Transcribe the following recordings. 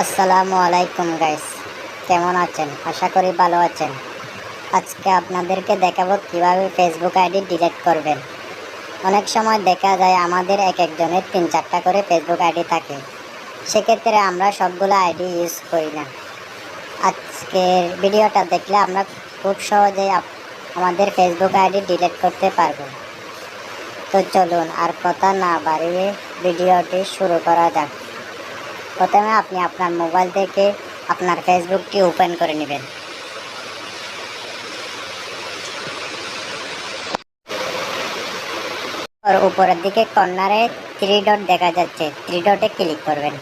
আসসালামু আলাইকুম গাইস, কেমন আছেন? আশা করি ভালো আছেন। আজকে আপনাদেরকে দেখাবো কিভাবে ফেসবুক আইডি ডিলিট করবেন। অনেক সময় দেখা যায় আমাদের এক একজনের 3-4টা করে ফেসবুক আইডি থাকে। সেক্ষেত্রে আমরা সবগুলো আইডি ইউজ করি না। আজকের ভিডিওটা দেখলে আমরা খুব সহজেই আমাদের ফেসবুক আইডি ডিলিট করতে পারবো। তো চলুন আর কথা না বাড়িয়ে ভিডিওটি শুরু করা যাক। প্রথমে আপনি আপনার মোবাইল থেকে আপনার ফেসবুকটি ওপেন করে নেবেন। আর উপরের দিকে কর্নারে 3 ডট দেখা যাচ্ছে, 3 ডটে ক্লিক করবেন।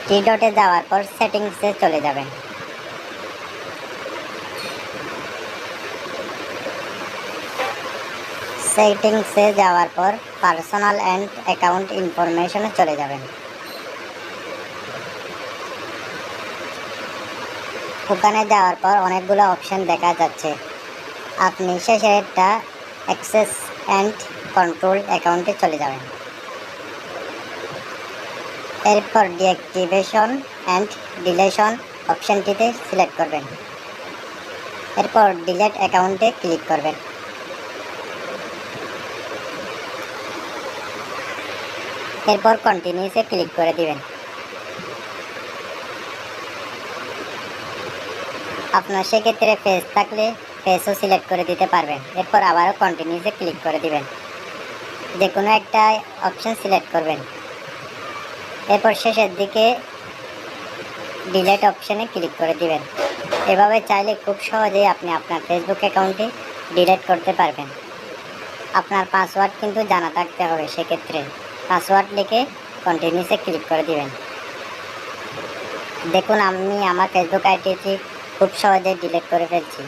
3 ডটে যাওয়ার পর সেটিংসে চলে যাবেন। সেটিংসে যাওয়ার পর পার্সোনাল অ্যান্ড অ্যাকাউন্ট ইনফরমেশনে চলে যাবেন। ওখানে যাওয়ার পর অনেকগুলো অপশন দেখা যাচ্ছে। আপনি শেষেরটা অ্যাক্সেস অ্যান্ড কন্ট্রোল অ্যাকাউন্টে চলে যাবেন। এরপর ডিঅ্যাক্টিভেশন অ্যান্ড ডিলেশন অপশনটিতে সিলেক্ট করবেন। এরপর ডিলিট অ্যাকাউন্টে ক্লিক করবেন। এরপর কন্টিনিউসে ক্লিক করে দিবেন। আপনার সেক্ষেত্রে পেজ থাকলে পেজও সিলেক্ট করে দিতে পারবেন। এরপর আবারও কন্টিনিউসে ক্লিক করে দিবেন। যে কোনো একটা অপশন সিলেক্ট করবেন। এরপর শেষের দিকে ডিলিট অপশনে ক্লিক করে দিবেন। এভাবে চাইলে খুব সহজেই আপনি আপনার ফেসবুক অ্যাকাউন্টটি ডিলিট করতে পারবেন। আপনার পাসওয়ার্ড কিন্তু জানা থাকতে হবে। সেক্ষেত্রে পাসওয়ার্ড লিখে কন্টিনিউসে ক্লিক করে দিবেন। দেখুন আমি আমার ফেসবুক আইডিটি খুব সহজেই ডিলিট করে ফেলছি।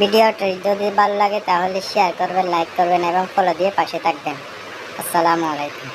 ভিডিওটি যদি ভালো লাগে তাহলে শেয়ার করবেন, লাইক করবেন এবং ফলো দিয়ে পাশে থাকবেন। আসসালামু আলাইকুম।